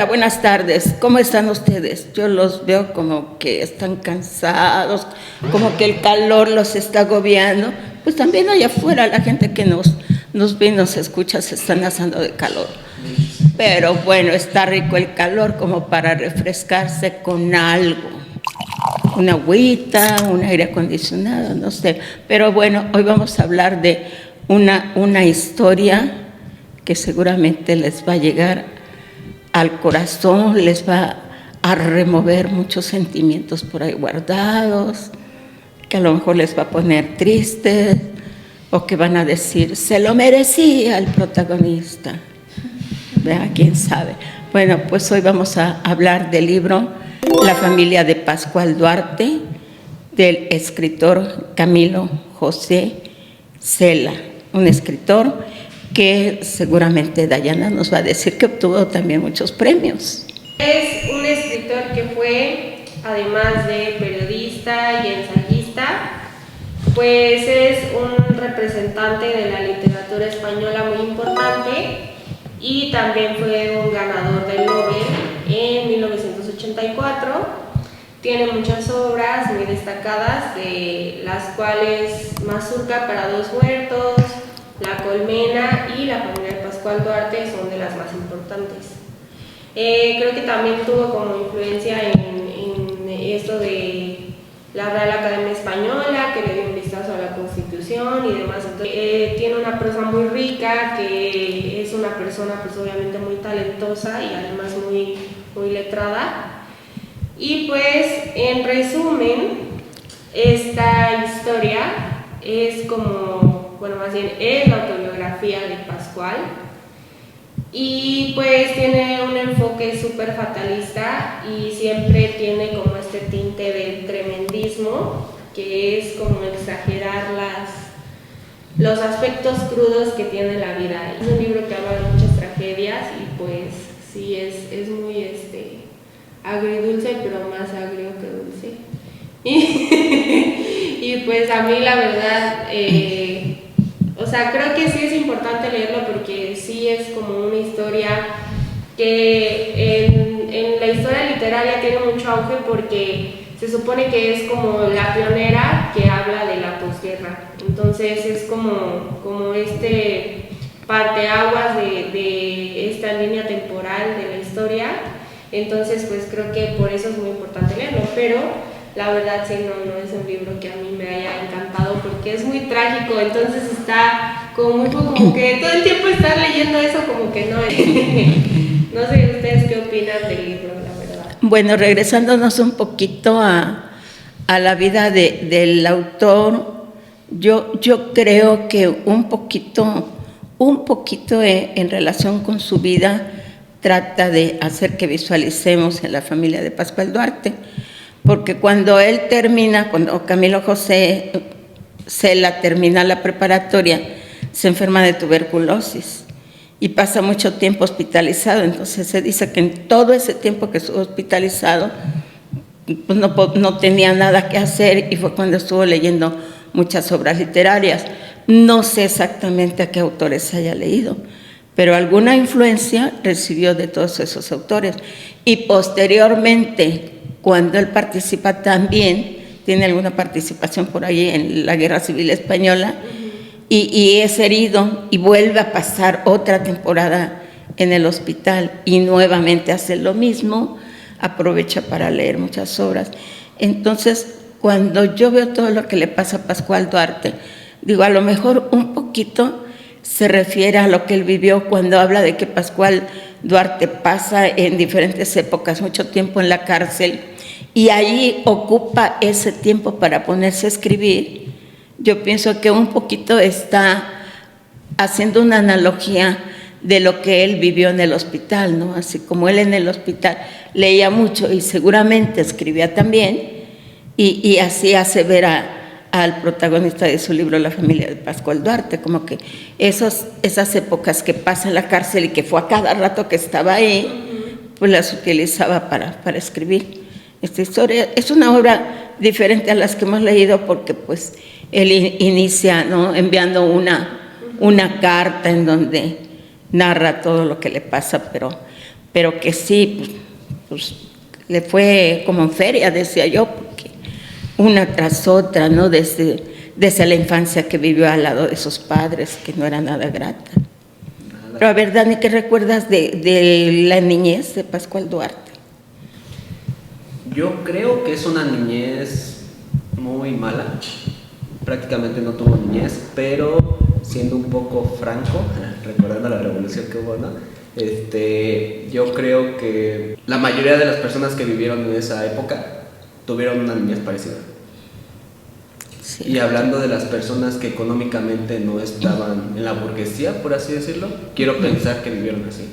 Hola, buenas tardes. ¿Cómo están ustedes? Yo los veo como que están cansados, como que el calor los está agobiando. Pues también allá afuera la gente que nos ve y nos escucha se están asando de calor. Pero bueno, está rico el calor como para refrescarse con algo. Una agüita, un aire acondicionado, no sé. Pero bueno, hoy vamos a hablar de una historia que seguramente les va a llegar al corazón, les va a remover muchos sentimientos por ahí guardados, que a lo mejor les va a poner tristes, o que van a decir, se lo merecía el protagonista. ¿Verdad? ¿Quién sabe? Bueno, pues hoy vamos a hablar del libro La familia de Pascual Duarte, del escritor Camilo José Cela, un escritor que seguramente Dayana nos va a decir que obtuvo también muchos premios. Es un escritor que fue, además de periodista y ensayista, pues es un representante de la literatura española muy importante y también fue un ganador del Nobel en 1984. Tiene muchas obras muy destacadas, de las cuales Mazurca para dos muertos, La colmena y La familia de Pascual Duarte son de las más importantes. Creo que también tuvo como influencia en esto de la Real Academia Española, que le dio un vistazo a la Constitución y demás. Entonces, tiene una prosa muy rica, que es una persona pues obviamente muy talentosa y además muy, muy letrada. Y pues en resumen, esta historia es como, bueno, más bien es la autobiografía de Pascual y pues tiene un enfoque súper fatalista y siempre tiene como este tinte del tremendismo, que es como exagerar los aspectos crudos que tiene la vida. Es un libro que habla de muchas tragedias y pues sí, es muy agridulce, pero más agrio que dulce. Y pues a mí la verdad, o sea, creo que sí es importante leerlo porque sí es como una historia que en la historia literaria tiene mucho auge porque se supone que es como la pionera que habla de la posguerra. Entonces es como este parteaguas de esta línea temporal de la historia. Entonces pues creo que por eso es muy importante leerlo, pero la verdad sí no es un libro que a mí me haya encantado porque es muy trágico, entonces está como que todo el tiempo estar leyendo eso como que no es. No sé ustedes qué opinan del libro, la verdad. Bueno, regresándonos un poquito a la vida del autor, yo creo que un poquito en relación con su vida trata de hacer que visualicemos en la familia de Pascual Duarte, porque cuando Camilo José Cela termina la preparatoria, se enferma de tuberculosis y pasa mucho tiempo hospitalizado. Entonces se dice que en todo ese tiempo que estuvo hospitalizado, pues no tenía nada que hacer y fue cuando estuvo leyendo muchas obras literarias. No sé exactamente a qué autores haya leído, pero alguna influencia recibió de todos esos autores. Y posteriormente, cuando él participa también, tiene alguna participación por ahí en la Guerra Civil Española, y es herido y vuelve a pasar otra temporada en el hospital y nuevamente hace lo mismo, aprovecha para leer muchas obras. Entonces, cuando yo veo todo lo que le pasa a Pascual Duarte, digo, a lo mejor un poquito se refiere a lo que él vivió cuando habla de que Pascual Duarte pasa en diferentes épocas mucho tiempo en la cárcel y ahí ocupa ese tiempo para ponerse a escribir. Yo pienso que un poquito está haciendo una analogía de lo que él vivió en el hospital, ¿no? Así como él en el hospital leía mucho y seguramente escribía también, y así hace ver al protagonista de su libro La familia de Pascual Duarte, como que esas épocas que pasa en la cárcel y que fue a cada rato que estaba ahí, pues las utilizaba para escribir esta historia. Es una obra diferente a las que hemos leído porque pues él inicia, ¿no?, enviando una carta en donde narra todo lo que le pasa, pero que sí, pues le fue como en feria, decía yo, porque una tras otra, ¿no? Desde la infancia que vivió al lado de sus padres, que no era nada grata. Pero a ver, Dani, ¿qué recuerdas de la niñez de Pascual Duarte? Yo creo que es una niñez muy mala. Prácticamente no tuvo niñez, pero siendo un poco franco, recordando la revolución que hubo, ¿no? Yo creo que la mayoría de las personas que vivieron en esa época tuvieron una niñez parecida. Sí. Y hablando de las personas que económicamente no estaban en la burguesía, por así decirlo, quiero pensar que vivieron así.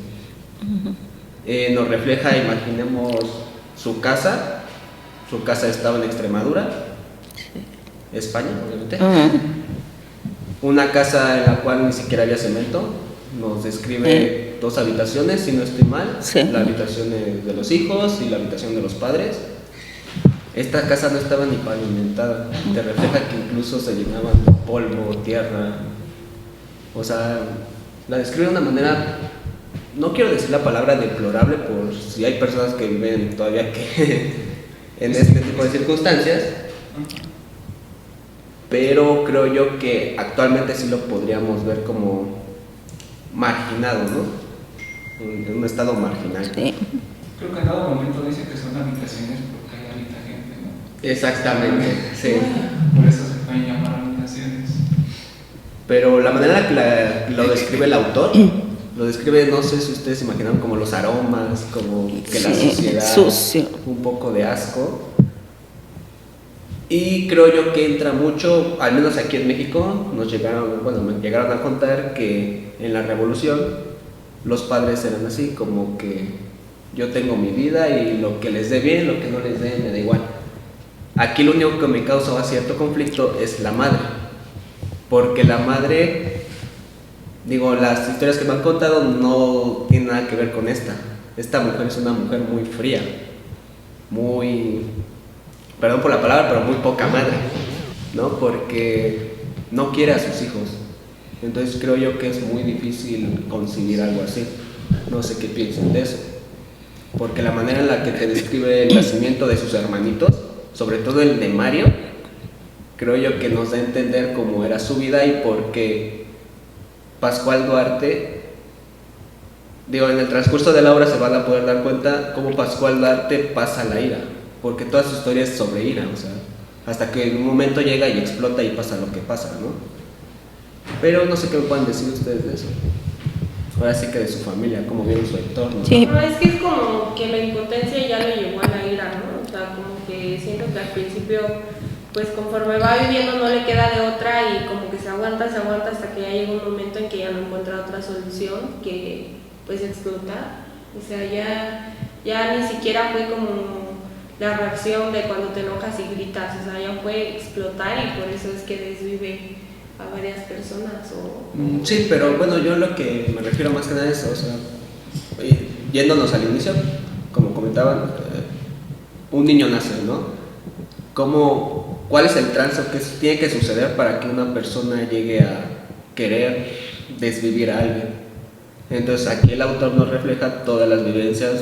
Nos refleja, imaginemos su casa estaba en Extremadura, España, obviamente. Una casa en la cual ni siquiera había cemento. Nos describe 2 habitaciones, si no estoy mal. Sí. La habitación de los hijos y la habitación de los padres. Esta casa no estaba ni pavimentada. Te refleja que incluso se llenaban de polvo, tierra. O sea, la describe de una manera, no quiero decir la palabra deplorable, por si hay personas que viven todavía en este tipo de circunstancias. Pero creo yo que actualmente sí lo podríamos ver como marginado, ¿no? En un estado marginal. Sí. Creo que en dado momento dice que son habitaciones porque hay habita gente, ¿no? Exactamente, sí. Por eso se pueden llamar habitaciones. Pero la manera que lo describe el autor, lo describe, no sé si ustedes imaginaron, como los aromas, como que la suciedad, sucio, un poco de asco. Y creo yo que entra mucho, al menos aquí en México, me llegaron a contar que en la revolución los padres eran así, como que yo tengo mi vida y lo que les dé bien, lo que no les dé me da igual. Aquí lo único que me causaba cierto conflicto es la madre, porque la madre, las historias que me han contado no tienen nada que ver con esta. Esta mujer es una mujer muy fría, muy... perdón por la palabra, pero muy poca madre, ¿no? Porque no quiere a sus hijos. Entonces creo yo que es muy difícil concebir algo así. No sé qué piensan de eso. Porque la manera en la que te describe el nacimiento de sus hermanitos, sobre todo el de Mario, creo yo que nos da a entender cómo era su vida y por qué Pascual Duarte, en el transcurso de la obra se van a poder dar cuenta cómo Pascual Duarte pasa la ira. Porque toda su historia es sobre ira, o sea, hasta que en un momento llega y explota y pasa lo que pasa, ¿no? Pero no sé qué me pueden decir ustedes de eso. Ahora sí que de su familia, cómo vieron su entorno. Sí. No, es que es como que la impotencia ya lo llevó a la ira, ¿no? O sea, como que siento que al principio, pues conforme va viviendo no le queda de otra y como que se aguanta hasta que ya llega un momento en que ya no encuentra otra solución que pues explota. O sea, ya ni siquiera fue como la reacción de cuando te enojas y gritas, o sea, ya fue explotar y por eso es que desvive a varias personas. Sí, pero bueno, yo lo que me refiero más que nada es, o sea, yéndonos al inicio, como comentaban, un niño nace, ¿no? ¿Cuál es el trance que tiene que suceder para que una persona llegue a querer desvivir a alguien? Entonces aquí el autor nos refleja todas las vivencias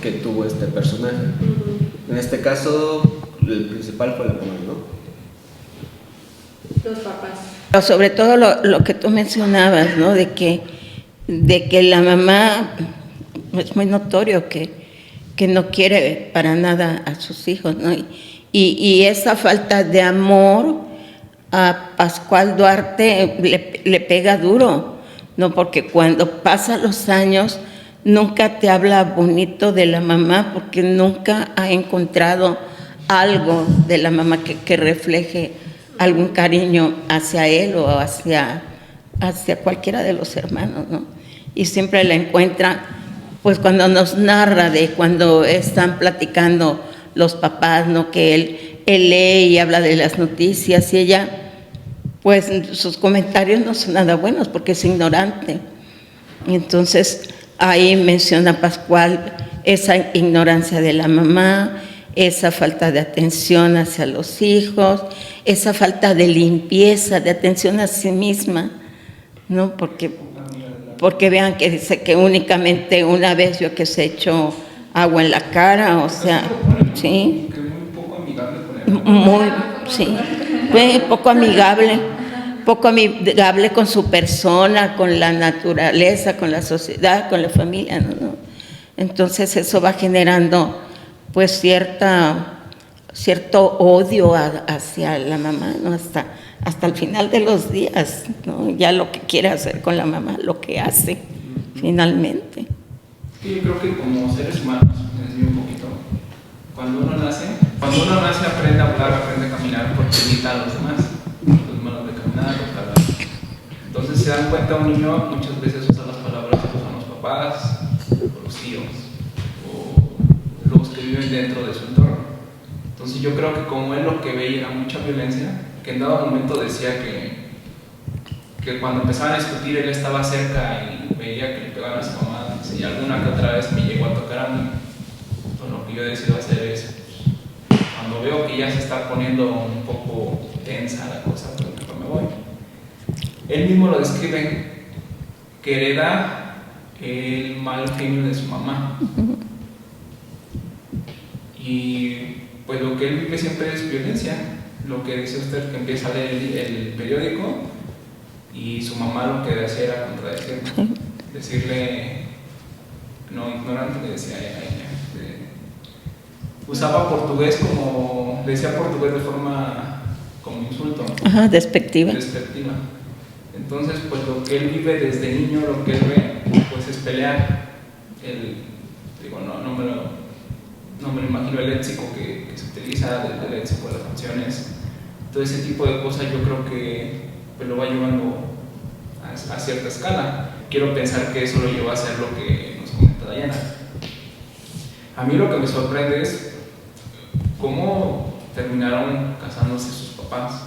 que tuvo este personaje. En este caso, el principal fue la mamá, ¿no? Los papás. Pero sobre todo lo que tú mencionabas, ¿no? De que la mamá es muy notorio que no quiere para nada a sus hijos, ¿no? Y esa falta de amor a Pascual Duarte le pega duro, ¿no? Porque cuando pasan los años nunca te habla bonito de la mamá porque nunca ha encontrado algo de la mamá que refleje algún cariño hacia él o hacia cualquiera de los hermanos, ¿no? Y siempre la encuentra, pues cuando nos narra de cuando están platicando los papás, ¿no? Que él lee y habla de las noticias y ella, pues sus comentarios no son nada buenos porque es ignorante. Entonces ahí menciona Pascual esa ignorancia de la mamá, esa falta de atención hacia los hijos, esa falta de limpieza, de atención a sí misma, ¿no? Porque porque vean que dice que únicamente una vez vio que se echó agua en la cara, o sea, sí, Que muy poco amigable con él. muy, sí, fue poco amigable con su persona, con la naturaleza, con la sociedad, con la familia, ¿no? Entonces eso va generando pues cierto odio hacia la mamá, ¿no? Hasta el final de los días, ¿no? Ya lo que quiere hacer con la mamá, lo que hace finalmente. Sí, yo creo que como seres humanos, me desvío un poquito, cuando uno nace aprende a hablar, aprende a caminar porque imita a los demás, los malos de caminar, los de hablar. Entonces se dan cuenta, un niño muchas veces usa las palabras que usan los papás, o los tíos, o los que viven dentro de su entorno. Entonces yo creo que como él lo que veía era mucha violencia, que en dado momento decía que cuando empezaban a discutir él estaba cerca y veía que le pegaban a su mamá, y alguna que otra vez me llegó a tocar a mí. Entonces lo que yo decido hacer es, cuando veo que ya se está poniendo un poco tensa la cosa, pues mejor me voy. Él mismo lo describe, que hereda el mal genio de su mamá. Y pues lo que él vive siempre es violencia. Lo que dice usted, que empieza a leer el periódico y su mamá lo que hacía era contradecirlo, decirle, no, ignorante, le decía a ella. Usaba portugués como, decía portugués de forma como insulto. Ajá, despectiva. Entonces, pues lo que él vive desde niño, lo que él ve, pues es pelear. Digo, no me lo imagino el léxico que se utiliza, el léxico de las canciones, todo ese tipo de cosas. Yo creo que pues, lo va llevando a cierta escala. Quiero pensar que eso lo llevó a hacer lo que nos comenta Dayana. A mí lo que me sorprende es cómo terminaron casándose sus papás,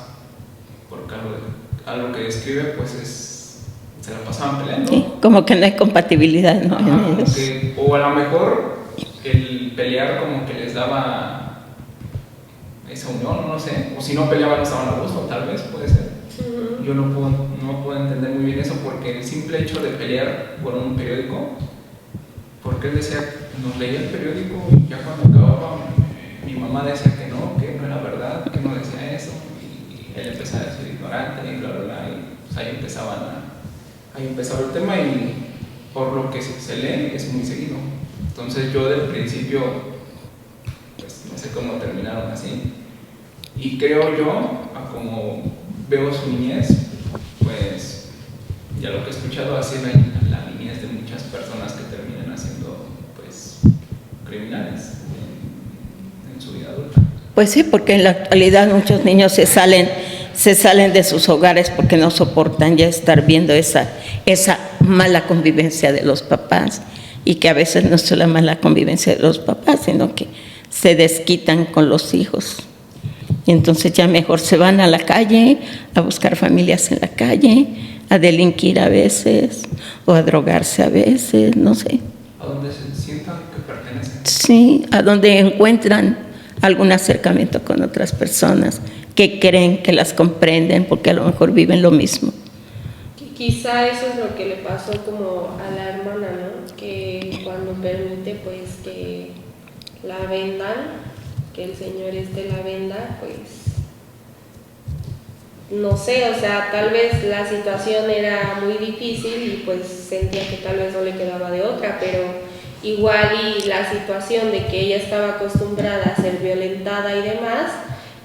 porque algo que describe pues se la pasaban peleando. Sí, como que no hay compatibilidad, ¿no? Ajá, o a lo mejor el pelear como que les daba esa unión, no sé, o si no peleaban no estaban a gusto, tal vez, puede ser. Yo no puedo entender muy bien eso, porque el simple hecho de pelear por un periódico, porque él decía, nos leía el periódico y ya cuando acababa mi mamá decía que no era verdad, que no decía eso, y él empezaba a decir ignorante y bla bla bla, y pues ahí empezaba el tema, y por lo que se lee es muy seguido. Entonces yo del principio, pues no sé cómo terminaron así, y creo yo, a como veo su niñez, pues ya lo que he escuchado, así es la niñez de muchas personas que terminan haciendo pues criminales en su vida adulta. Pues sí, porque en la actualidad muchos niños se salen de sus hogares porque no soportan ya estar viendo esa mala convivencia de los papás, y que a veces no es solo la mala convivencia de los papás, sino que se desquitan con los hijos. Y entonces ya mejor se van a la calle, a buscar familias en la calle, a delinquir a veces, o a drogarse a veces, no sé. A donde se sientan que pertenecen. Sí, a donde encuentran algún acercamiento con otras personas que creen que las comprenden, porque a lo mejor viven lo mismo. Quizá eso es lo que le pasó como a la hermana, ¿no? Que cuando permite pues que la vendan, que el señor la venda, pues no sé, o sea, tal vez la situación era muy difícil y pues sentía que tal vez no le quedaba de otra, pero igual y la situación de que ella estaba acostumbrada a ser violentada y demás,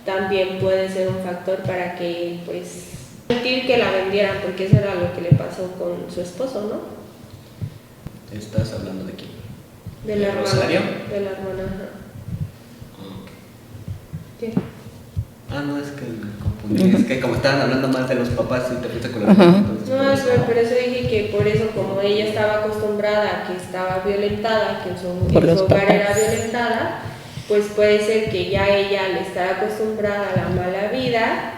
también puede ser un factor para que pues sentir que la vendieran, porque eso era lo que le pasó con su esposo, ¿no? ¿Estás hablando de quién? De la hermana. ¿Rosario? De la hermana, ajá. Okay. ¿Qué? No, es que me confundí. Es que como estaban hablando más de los papás y te fuiste con la hermana, entonces, No, por eso dije que por eso, como ella estaba acostumbrada a que estaba violentada, que en su hogar era violentada, pues puede ser que ya ella, al estar acostumbrada a la mala vida,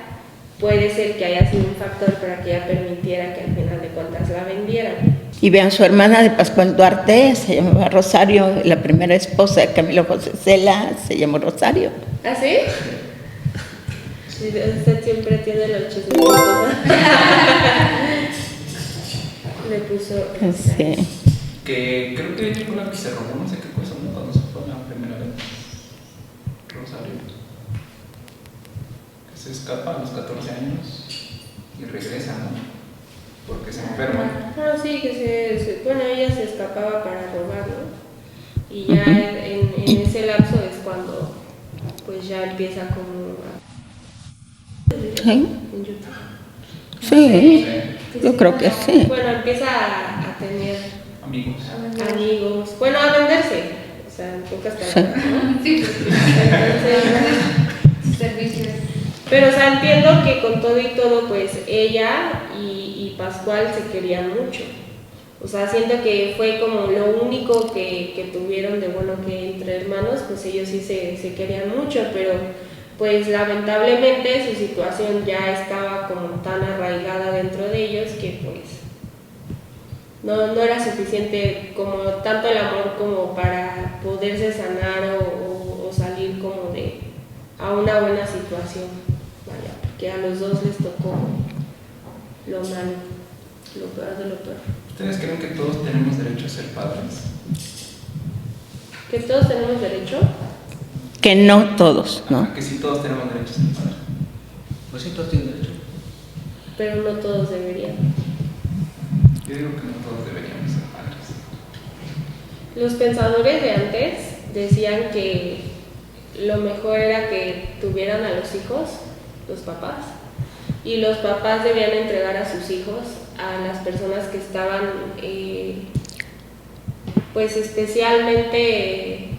puede ser que haya sido un factor para que ella permitiera que al final de cuentas la vendieran. Y vean, su hermana de Pascual Duarte se llamaba Rosario, la primera esposa de Camilo José Cela se llamó Rosario. ¿Ah, sí? Sí, usted siempre tiene los chismecitos, ¿no? Le puso. Sí. Que creo que ella fue la que se robó, no sé qué cosa, ¿no? Cuando se fue la primera vez. Rosario. Que se escapa a los 14 años y regresa, ¿no? Porque se enferma. Ah, sí, que bueno, ella se escapaba para robar, ¿no? Y ya en ese lapso es cuando pues ya empieza como ¿Sí? en YouTube. Sí, yo creo que sí. Bueno, empieza a tener Amigos. amigos, bueno, a venderse, o sea, en pocas palabras, ¿no? Sí, pues, Entonces, servicios. pero o sea, entiendo que con todo y todo, pues ella y Pascual se querían mucho. O sea, siento que fue como lo único que tuvieron de bueno que entre hermanos, pues ellos sí se querían mucho, pero pues lamentablemente su situación ya estaba como tan arraigada dentro de ellos que pues no era suficiente como tanto el amor como para poderse sanar o salir como de a una buena situación, vaya, porque a los dos les tocó lo malo, lo peor de lo peor. ¿Ustedes creen que todos tenemos derecho a ser padres? ¿Que todos tenemos derecho? Que no todos, ¿no? Ajá, que sí todos tenemos derecho a ser padres. Pues sí, todos tienen derecho. Pero no todos deberían. Yo digo que no todos deberíamos ser padres. Los pensadores de antes decían que lo mejor era que tuvieran a los hijos, los papás, y los papás debían entregar a sus hijos a las personas que estaban pues especialmente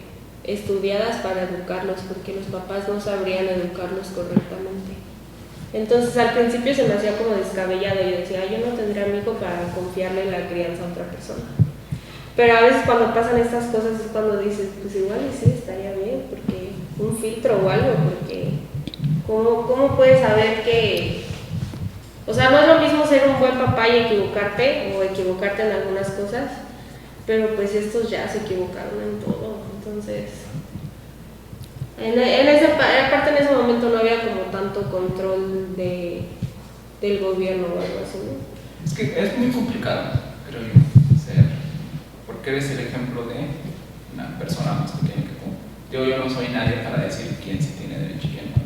estudiadas para educarlos, porque los papás no sabrían educarlos correctamente. Entonces al principio se me hacía como descabellado, yo decía, yo no tendré a mi hijo para confiarle la crianza a otra persona. Pero a veces cuando pasan estas cosas es cuando dices, pues igual y sí estaría bien, porque un filtro o algo, porque ¿cómo puedes saber que... O sea, no es lo mismo ser un buen papá y equivocarte, o equivocarte en algunas cosas, pero pues estos ya se equivocaron en todo, entonces... Aparte en ese momento no había como tanto control del gobierno o algo así, ¿no? Es que es muy complicado, creo yo, ser, porque eres el ejemplo de una persona más pequeña que tú. Yo no soy nadie para decir quién sí tiene derecho y quién no.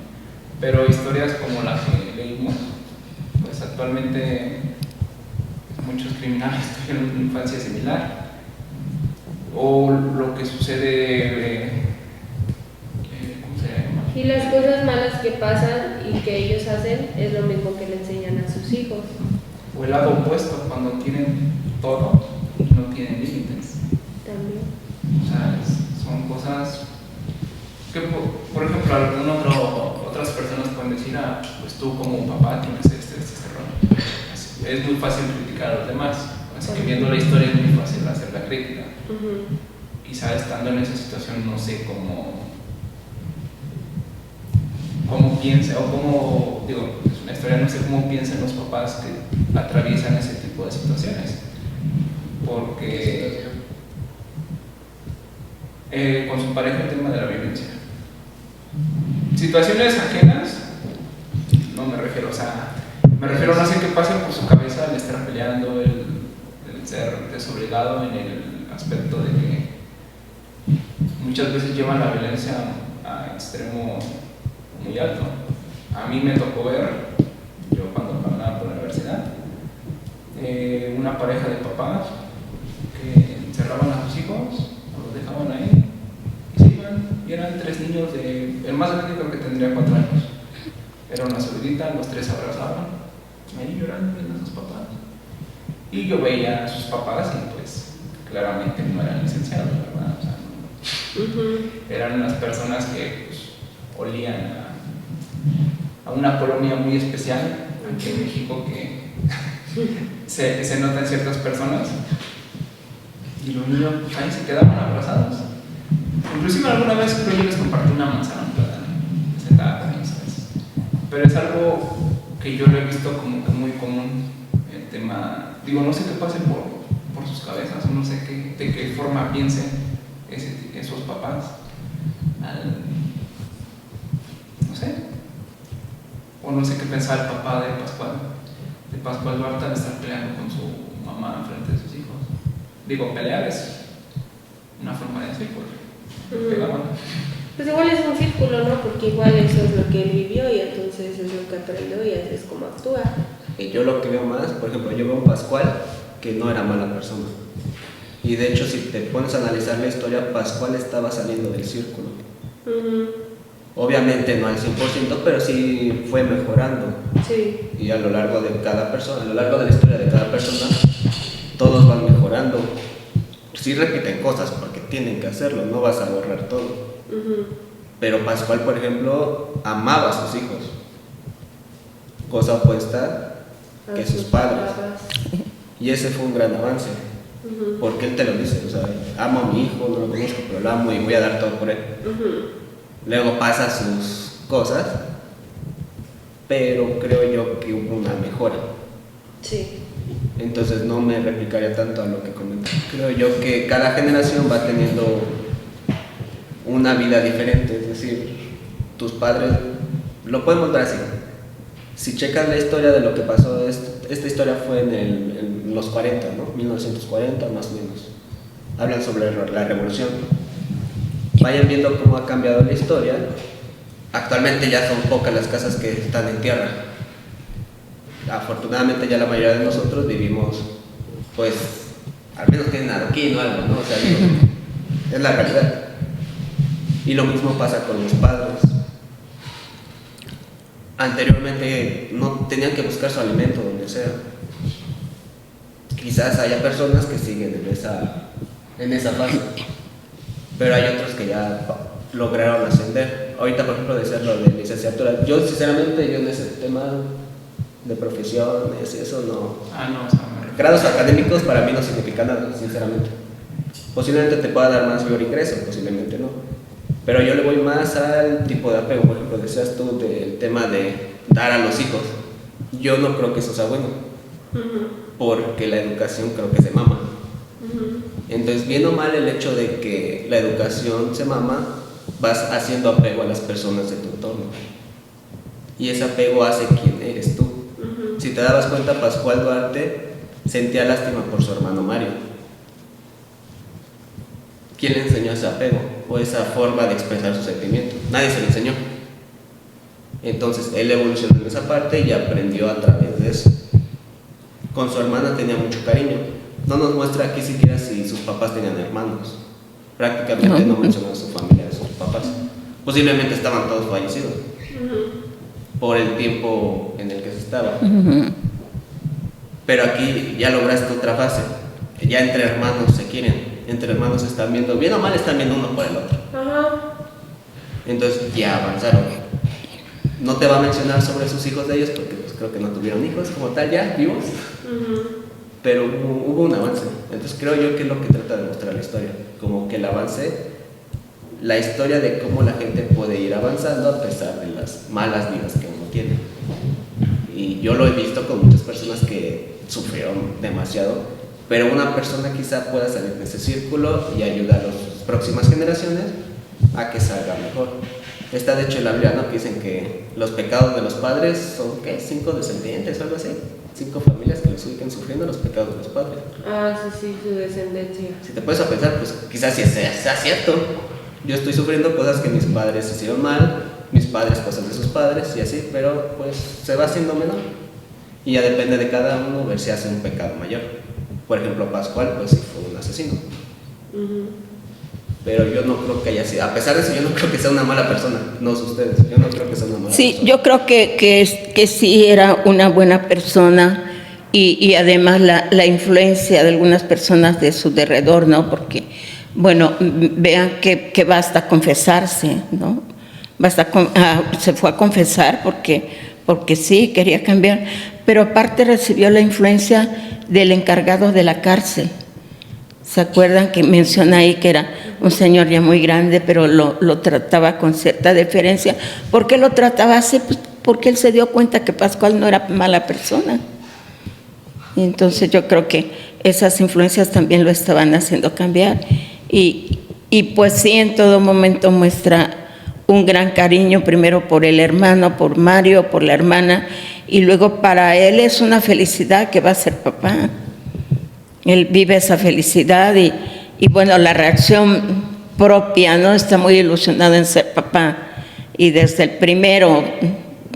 Pero historias como las que leímos, pues actualmente muchos criminales tuvieron una infancia similar. O lo que sucede... Y las cosas malas que pasan y que ellos hacen es lo mismo que le enseñan a sus hijos. O el lado opuesto, cuando tienen todo y no tienen límites. También. O sea, son cosas que, por ejemplo, otras personas pueden decir, pues tú como papá tienes este rol. Es muy fácil criticar a los demás. Así que viendo la historia es muy fácil hacer la crítica. Quizá estando en esa situación no sé cómo piensa, o cómo, digo, es una historia, no sé cómo piensan los papás que atraviesan ese tipo de situaciones. Porque con su pareja el tema de la violencia. Situaciones ajenas, no me refiero, o sea, me refiero no sé qué pasa por su cabeza al estar peleando, el ser desobligado en el aspecto de que muchas veces llevan la violencia a extremo muy alto. A mí me tocó ver, yo cuando caminaba por la universidad, una pareja de papás que encerraban a sus hijos, o los dejaban ahí, y se iban, y eran 3 niños el más grande creo que tendría 4 años. Era una solidita, los 3 se abrazaban, ahí llorando viendo a sus papás. Y yo veía a sus papás y pues claramente no eran licenciados, ¿verdad? O sea, no, eran unas personas que pues, olían a una colonia muy especial aquí en México que se nota en ciertas personas, y los niños pues, ahí se quedaban abrazados. Inclusive alguna vez creo que les compartí una manzana, ¿sabes? Pero es algo que yo lo he visto como que muy común, el tema, digo, no sé qué pase por sus cabezas, no sé de qué forma piensen esos papás no sé, o no sé qué pensaba el papá de Pascual Duarte al estar peleando con su mamá frente a sus hijos. Digo, pelear es una forma de decir, porque pegaban. Pues igual es un círculo, ¿no? Porque igual eso es lo que él vivió y entonces es lo que aprendió y así es como actúa. Y yo lo que veo más, por ejemplo, yo veo a un Pascual que no era mala persona. Y de hecho, si te pones a analizar la historia, Pascual estaba saliendo del círculo. Obviamente no al 100%, pero sí fue mejorando. Sí. Y a lo largo de cada persona, a lo largo de la historia de cada persona, todos van mejorando. Sí repiten cosas porque tienen que hacerlo, no vas a borrar todo. Pero Pascual, por ejemplo, amaba a sus hijos, cosa opuesta que sus padres. Y ese fue un gran avance, porque él te lo dice, o sea, amo a mi hijo, no lo conozco, pero lo amo y voy a dar todo por él. Luego pasa sus cosas, pero creo yo que hubo una mejora. Sí. Entonces no me replicaría tanto a lo que comenté. Creo yo que cada generación va teniendo una vida diferente, es decir, tus padres, lo podemos ver así. Si checas la historia de lo que pasó, esta historia fue en los 40, ¿no? 1940 más o menos. Hablan sobre la revolución. Vayan viendo cómo ha cambiado la historia. Actualmente ya son pocas las casas que están en tierra. Afortunadamente ya la mayoría de nosotros vivimos, pues, al menos tienen adoquín o algo, ¿no? O sea, es la realidad. Y lo mismo pasa con los padres. Anteriormente no tenían que buscar su alimento donde sea. Quizás haya personas que siguen en esa fase, pero hay otros que ya lograron ascender. Ahorita, por ejemplo, de ser lo de licenciatura, yo sinceramente, yo en ese tema de profesiones, eso no. Grados académicos para mí no significa nada, sinceramente. Posiblemente te pueda dar más mayor ingreso, posiblemente no. Pero yo le voy más al tipo de apego, por ejemplo, decías tú del tema de dar a los hijos. Yo no creo que eso sea bueno, porque la educación creo que se mama. Entonces, bien o mal el hecho de que la educación se mama, vas haciendo apego a las personas de tu entorno. Y ese apego hace quién eres tú. Si te dabas cuenta, Pascual Duarte sentía lástima por su hermano Mario. ¿Quién le enseñó ese apego o esa forma de expresar sus sentimientos? Nadie se le enseñó. Entonces él evolucionó en esa parte y aprendió a través de eso. Con su hermana tenía mucho cariño. No nos muestra aquí siquiera si sus papás tenían hermanos. Prácticamente no menciona a su familia, a sus papás. Posiblemente estaban todos fallecidos por el tiempo en el que se estaba. Pero aquí ya lograste otra fase. Ya entre hermanos se quieren. Entre hermanos se están viendo, bien o mal están viendo uno por el otro. Entonces ya avanzaron. No te va a mencionar sobre sus hijos de ellos porque pues, creo que no tuvieron hijos como tal ya, vivos. Pero hubo un avance. Entonces creo yo que es lo que trata de mostrar la historia. Como que el avance, la historia de cómo la gente puede ir avanzando a pesar de las malas vidas que uno tiene. Y yo lo he visto con muchas personas que sufrieron demasiado. Pero una persona quizá pueda salir de ese círculo y ayudar a las próximas generaciones a que salga mejor. Está de hecho en la Biblia, ¿no? Que dicen que los pecados de los padres son, ¿qué? 5 descendientes o algo así. 5 familias que les siguen sufriendo los pecados de los padres. Sí, su descendencia. Si te puedes a pensar, pues quizás sí sea cierto. Yo estoy sufriendo cosas que mis padres hicieron mal, mis padres cosas de sus padres y así, pero pues se va haciendo menor. Y ya depende de cada uno ver si hace un pecado mayor. Por ejemplo, Pascual, pues sí fue un asesino. Pero yo no creo que haya sido, a pesar de eso, yo no creo que sea una mala persona. No sé ustedes, yo no creo que sea una mala persona. Sí, yo creo que sí era una buena persona y además la influencia de algunas personas de su derredor, ¿no? Porque, bueno, vean que basta confesarse, ¿no? Se fue a confesar porque sí, quería cambiar, pero aparte recibió la influencia del encargado de la cárcel. ¿Se acuerdan que menciona ahí que era un señor ya muy grande, pero lo trataba con cierta deferencia? ¿Por qué lo trataba así? Pues porque él se dio cuenta que Pascual no era mala persona. Y entonces yo creo que esas influencias también lo estaban haciendo cambiar. Y pues sí, en todo momento muestra un gran cariño, primero por el hermano, por Mario, por la hermana, y luego para él es una felicidad que va a ser papá. él vive esa felicidad y bueno, la reacción propia, ¿no? Está muy ilusionado en ser papá y desde el primero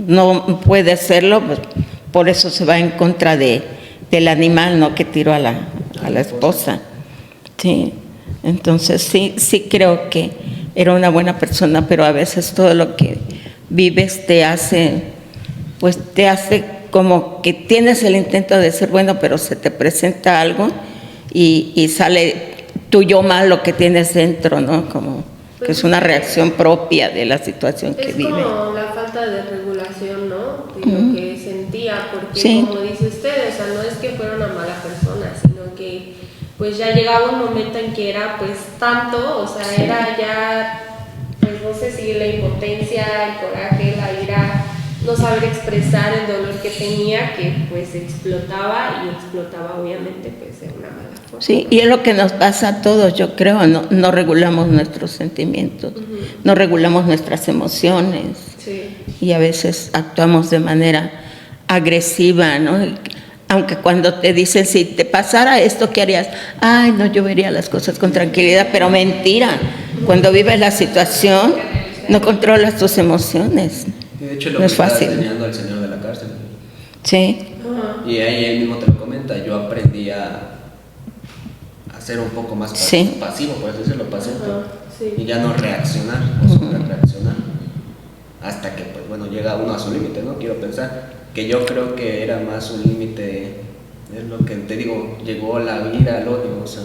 no puede serlo, pues por eso se va en contra del animal, ¿no? Que tiró a la esposa. Sí, entonces sí creo que era una buena persona, pero a veces todo lo que vives te hace como que tienes el intento de ser bueno, pero se te presenta algo y sale tu yo malo que tienes dentro, ¿no? Como que es una reacción propia de la situación que vive. Es como la falta de regulación, ¿no? De lo que sentía, porque Sí. como dice usted, o sea, no es que fuera una mala persona, sino que pues ya llegaba un momento en que era pues tanto, o sea, era ya, pues no sé si la impotencia, el coraje, la ira, no saber expresar el dolor que tenía, que pues explotaba obviamente pues de una mala forma. Sí, y es lo que nos pasa a todos, yo creo, no regulamos nuestros sentimientos, no regulamos nuestras emociones Sí. y a veces actuamos de manera agresiva, ¿no? Aunque cuando te dicen, si te pasara esto, ¿qué harías? Ay, no, yo vería las cosas con tranquilidad, pero mentira. Cuando vives la situación, no controlas tus emociones. Y de hecho, lo No que es estaba fácil. enseñando al señor de la cárcel. Sí, Y ahí él mismo te lo comenta, yo aprendí a ser un poco más Sí. pasivo, por así decirlo, paciente. Sí. Y ya no reaccionar, o sobre reaccionar. Hasta que, pues bueno, llega uno a su límite, ¿no? Quiero pensar que yo creo que era más un límite, es lo que te digo, llegó la ira, el odio, o sea,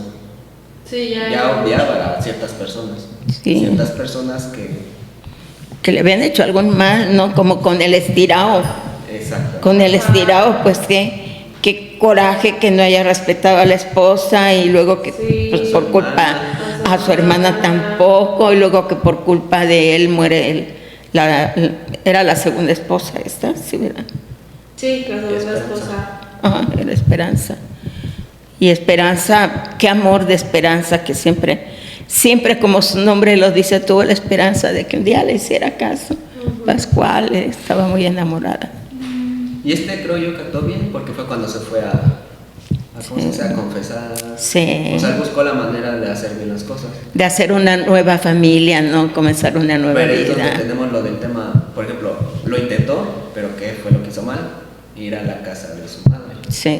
Sí, ya odiaba a ciertas personas. Sí. Ciertas personas que le habían hecho algo mal, ¿no? Como con el estirado. Exacto. Con el estirado, pues qué coraje que no haya respetado a la esposa y luego que Sí. pues, por culpa a su hermana tampoco y luego que por culpa de él muere era la segunda esposa esta, sí, ¿verdad? Sí, la segunda Esperanza. esposa. Ajá, era Esperanza. Y Esperanza, qué amor de Esperanza, que siempre como su nombre lo dice, tuvo la esperanza de que un día le hiciera caso. Pascual estaba muy enamorada. Y creo yo que actuó bien porque fue cuando se fue a ¿cómo se dice? A confesar. Sí. O sea, él buscó la manera de hacer bien las cosas. De hacer una nueva familia, ¿no? Comenzar una nueva Pero es donde vida. tenemos lo del tema, por ejemplo, lo intentó, pero ¿qué fue lo que hizo mal? Ir a la casa de su madre. Sí.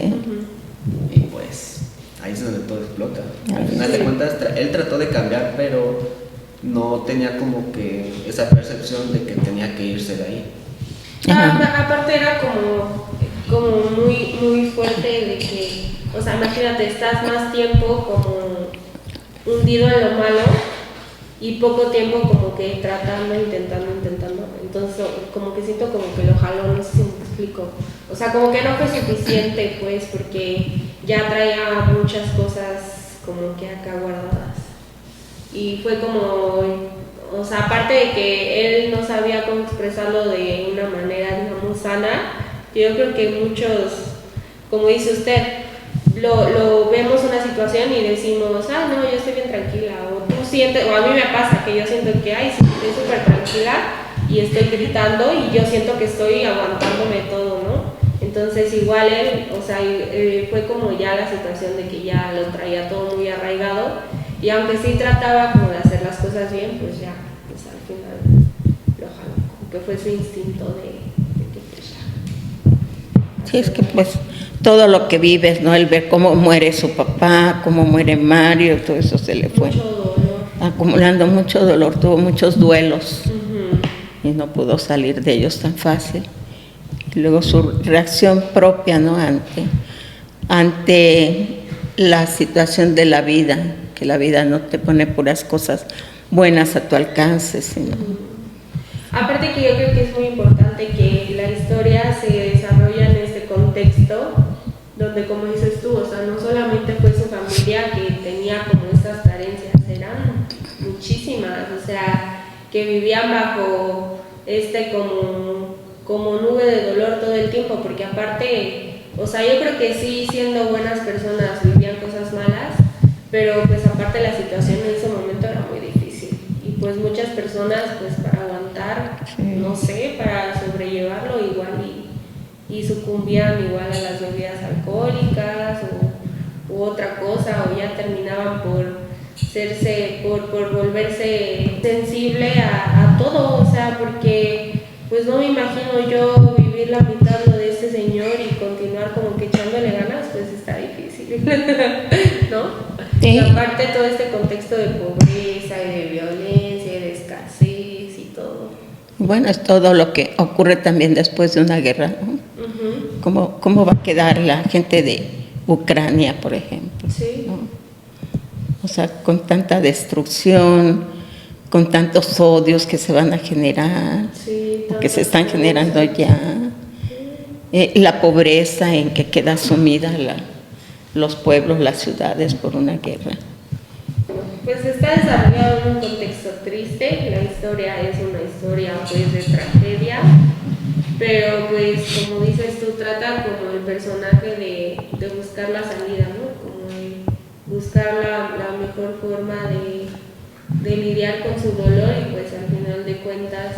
Y pues ahí es donde todo explota. Al Ay, final de sí. cuentas, él trató de cambiar, pero no tenía como que esa percepción de que tenía que irse de ahí. Aparte era como muy, muy fuerte de que, o sea, imagínate, estás más tiempo como hundido en lo malo y poco tiempo como que tratando, intentando. Entonces como que siento como que lo jaló, no sé si me explico. O sea, como que no fue suficiente pues porque ya traía muchas cosas como que acá guardadas. Y fue como, o sea, aparte de que él no sabía cómo expresarlo de una manera, digamos, sana, yo creo que muchos, como dice usted, lo vemos una situación y decimos, no, yo estoy bien tranquila, o tú sientes, o a mí me pasa que yo siento que, sí, estoy súper tranquila y estoy gritando y yo siento que estoy aguantándome todo, ¿no? Entonces igual él, o sea, fue como ya la situación de que ya lo traía todo muy arraigado y aunque sí trataba como de hacer las cosas bien, pues ya, pues al final lo jaló, como que fue su instinto de que pues ya. Sí, es que pues todo lo que vives, ¿no? El ver cómo muere su papá, cómo muere Mario, todo eso se le fue Mucho dolor. acumulando mucho dolor, tuvo muchos duelos Ujú. y no pudo salir de ellos tan fácil. Y luego su reacción propia, ¿no? Ante la situación de la vida, que la vida no te pone puras cosas buenas a tu alcance, sino... Aparte que yo creo que es muy importante que la historia se desarrolla en este contexto donde, como dices tú, o sea, no solamente fue su familia que tenía como estas carencias, eran muchísimas, o sea, que vivían bajo como nube de dolor todo el tiempo, porque aparte, o sea, yo creo que sí, siendo buenas personas vivían cosas malas, pero pues aparte la situación en ese momento era muy difícil y pues muchas personas pues para aguantar, no sé, para sobrellevarlo igual y sucumbían igual a las bebidas alcohólicas u otra cosa, o ya terminaban por volverse sensible a todo, o sea, porque pues no me imagino yo vivir la mitad de este señor y continuar como que echándole ganas, pues está difícil, ¿no? Sí. Y aparte todo este contexto de pobreza y de violencia y de escasez y todo. Bueno, es todo lo que ocurre también después de una guerra, ¿no? Uh-huh. ¿Cómo va a quedar la gente de Ucrania, por ejemplo? Sí. ¿No? O sea, con tanta destrucción, con tantos odios que se van a generar, Sí, que se están generando ya, la pobreza en que queda sumida los pueblos, las ciudades por una guerra. Pues está desarrollado en un contexto triste, la historia es una historia pues de tragedia, pero pues como dices tú, trata como el personaje de buscar la salida, ¿no? Como de buscar la mejor forma de lidiar con su dolor y pues al final de cuentas,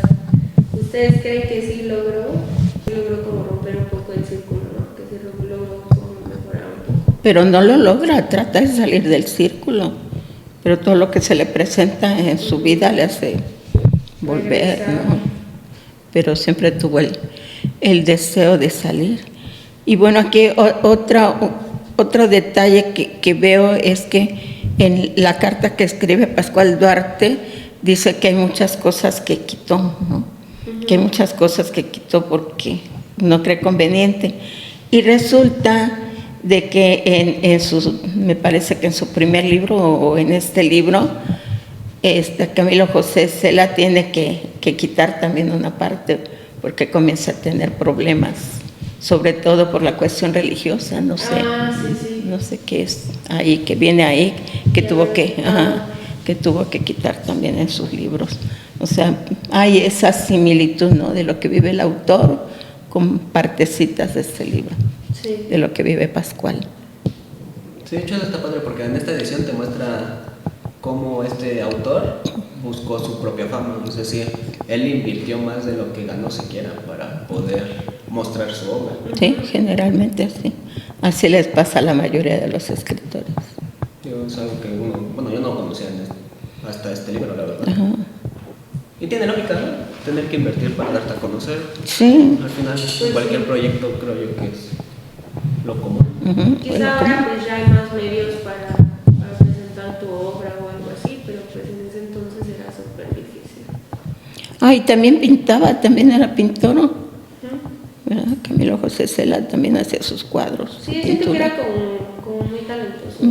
¿ustedes creen que sí logró como romper un poco el círculo, ¿no? Que sí logró como mejorar un poco? Pero no lo logra, trata de salir del círculo, pero todo lo que se le presenta en su vida le hace volver, ¿no? Pero siempre tuvo el deseo de salir. Y bueno, aquí otro detalle que veo es que en la carta que escribe Pascual Duarte dice que hay muchas cosas que quitó, ¿no? Que hay muchas cosas que quitó porque no cree conveniente. Y resulta de que me parece que en su primer libro o en este libro, Camilo José Cela tiene que quitar también una parte porque comienza a tener problemas, sobre todo por la cuestión religiosa, no sé. Sí. No sé qué es ahí, que viene ahí, que tuvo que quitar también en sus libros. O sea, hay esa similitud, ¿no?, de lo que vive el autor con partecitas de este libro, Sí. de lo que vive Pascual. Sí, de hecho está padre porque en esta edición te muestra cómo este autor buscó su propia fama, es decir, él invirtió más de lo que ganó siquiera para poder mostrar su obra. Sí, generalmente así. Así les pasa a la mayoría de los escritores. Es algo que yo no conocía hasta este libro, la verdad. Ajá. Y tiene lógica, ¿no? Tener que invertir para darte a conocer. Sí. Al final, Pues cualquier sí. proyecto creo yo que es lo común. Bueno, Quizá ahora pues ya hay más medios para presentar tu obra o algo así, pero pues en ese entonces era súper difícil. y también pintaba, también era pintor, ¿no? ¿Verdad? Camilo José Cela también hacía sus cuadros. Sí, siento que pintura. era como muy talentoso.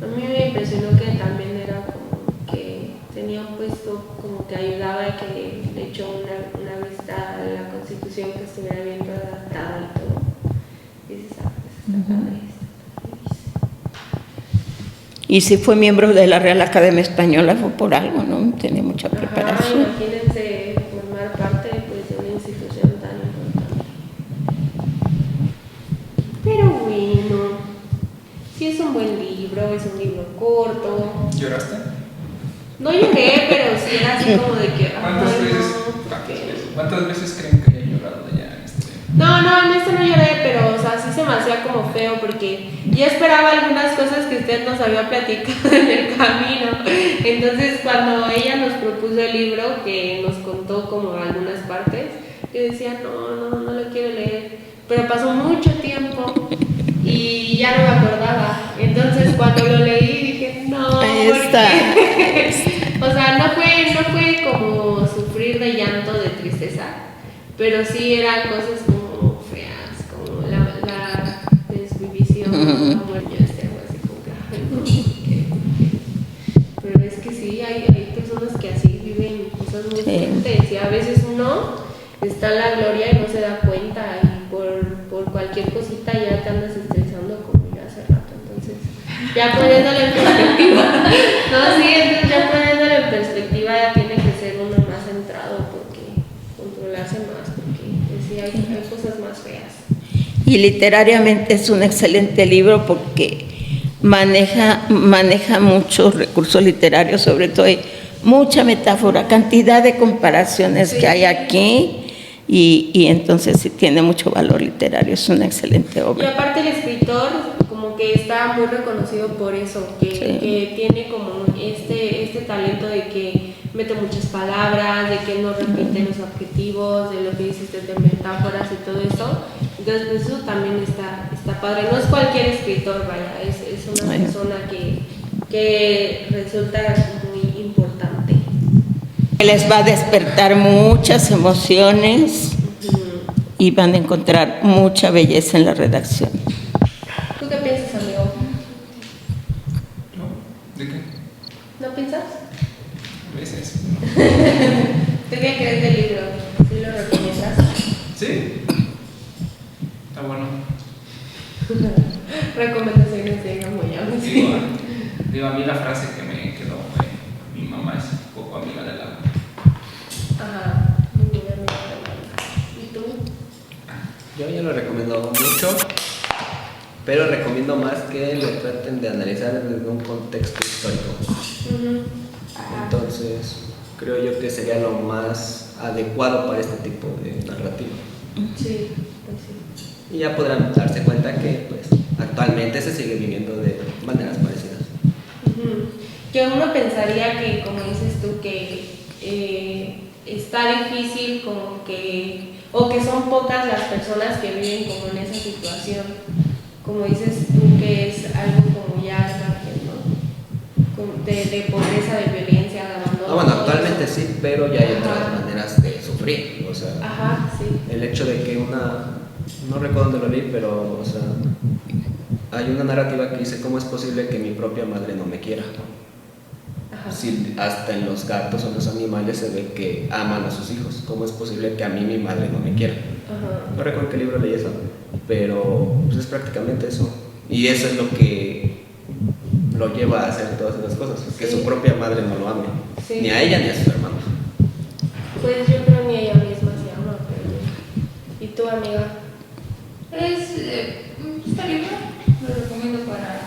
A mí me impresionó que también era como que tenía un puesto como que ayudaba a que le echó una vista a la Constitución que estuviera bien redactada y todo. Y dices, pues está padre esto. Y si fue miembro de la Real Academia Española fue por algo, ¿no? Tenía mucha preparación. Imagínense formar parte pues, de una institución tan importante. Pero bueno, sí es un buen libro, es un libro corto. ¿Lloraste? No lloré, pero sí era así como de que... ¿Cuántas veces creen que haya llorado ya en este? No, en este no lloré, pero o sea, sí se me hacía como feo porque yo esperaba algunas cosas que usted nos había platicado en el camino. Entonces, cuando ella nos propuso el libro, que nos contó como algunas partes, yo decía, no lo quiero leer. Pero pasó mucho tiempo y ya no me acordaba. Entonces, cuando lo leí, dije, no, Ahí está. O sea, no fue como sufrir de llanto, de tristeza, pero sí eran cosas como feas, como la desvivisión, la muerte, algo así como que, ay, no, ¿por qué? Pero es que sí, hay personas que así viven cosas muy fuertes y a veces uno está en la gloria y no se da cuenta y por cualquier cosita ya te andas estresando como yo hace rato. Entonces, ya poniéndole en perspectiva, entonces ya poniéndole en perspectiva ya tiene que ser uno más centrado porque controlarse más, porque pues, sí hay cosas más feas. Y literariamente es un excelente libro porque maneja muchos recursos literarios, sobre todo hay mucha metáfora, cantidad de comparaciones que hay aquí y entonces sí tiene mucho valor literario, es una excelente Y obra. aparte el escritor como que está muy reconocido por eso, que tiene como este talento de que mete muchas palabras, de que no repite los objetivos, de lo que hiciste de metáforas y todo eso. Entonces pues eso también está padre. No es cualquier escritor, vaya, es una persona que resulta muy importante. Les va a despertar muchas emociones y van a encontrar mucha belleza en la redacción. ¿Tú qué piensas, amigo? ¿No? ¿De qué? ¿No piensas? A veces. ¿Tú qué crees del libro? ¿Sí lo recomiendas? Sí. Está bueno. Recomendaciones de Gamoyamos. Digo, a mí la frase que me quedó fue: mi mamá es poco amiga del agua. Ajá, muy bien, amigo. ¿Y tú? Yo ya lo recomiendo mucho, pero recomiendo más que lo traten de analizar desde un contexto histórico. Entonces, creo yo que sería lo más adecuado para este tipo de narrativa. Sí, pues sí. Y ya podrán darse cuenta que pues, actualmente se sigue viviendo de maneras parecidas. Que uno pensaría que, como dices tú, que está difícil como que, o que son pocas las personas que viven como en esa situación, como dices tú, que es algo como ya margen, ¿no? Como de pobreza, de violencia, de abandono. Bueno, actualmente sí, pero ya hay otras maneras de sufrir, o sea, sí. el hecho de que no recuerdo dónde lo vi, pero, o sea, hay una narrativa que dice: ¿cómo es posible que mi propia madre no me quiera? Si hasta en los gatos o en los animales se ve que aman a sus hijos, ¿cómo es posible que a mí mi madre no me quiera? No recuerdo qué libro leí eso, pero pues es prácticamente eso. Y eso es lo que lo lleva a hacer todas esas cosas, que su propia madre no lo ame, ni a ella ni a sus hermanos. Pues yo creo ni ella misma se ama, pero... ¿Y tú, amiga? Este libro lo recomiendo para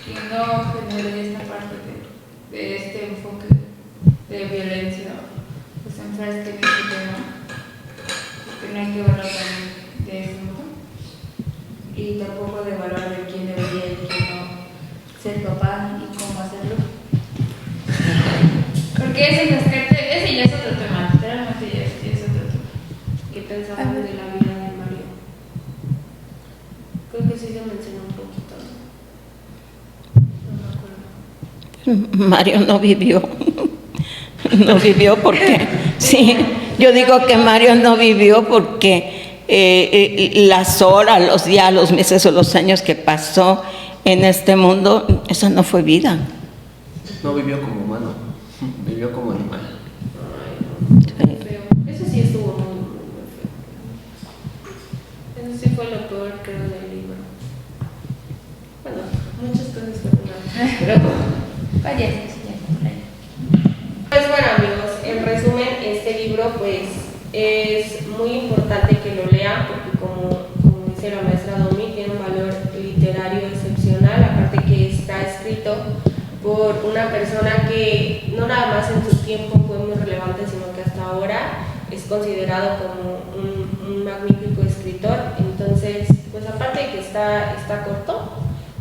que no genere esta parte de este enfoque de violencia, pues se enfrasque en este tema, porque no hay que hablar también de eso, ¿no? Y tampoco de valorar de quién debería y quién no ser papá y cómo hacerlo. Porque ese ya es otro tema, literalmente ya es otro tema. ¿Qué pensaban de la vida de Mario? Creo que sí se mencionó un poquito, ¿no? No me acuerdo. Mario no vivió. No vivió porque, sí, yo digo que Mario no vivió porque las horas, los días, los meses o los años que pasó en este mundo, esa no fue vida. No vivió como humano, vivió como animal. Ay, no, feo. Eso sí estuvo muy feo. Eso sí fue lo peor, creo, del libro. Bueno, muchas cosas fueron malas, pero... Pues bueno, amigos, en resumen, este libro pues es muy importante que lo lean porque como dice la maestra Domi, tiene un valor literario excepcional, aparte que está escrito por una persona que no nada más en su tiempo fue muy relevante, sino que hasta ahora es considerado como un magnífico escritor. Entonces, pues aparte de que está corto,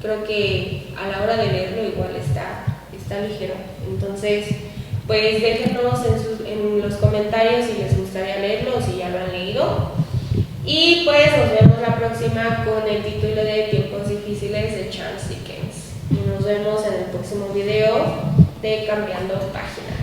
creo que a la hora de leerlo igual está ligero. Entonces, pues déjenos en los comentarios si les gustaría leerlo o si ya lo han leído. Y pues nos vemos la próxima con el título de Tiempos Difíciles de Charles Dickens. Y nos vemos en el próximo video de Cambiando Páginas.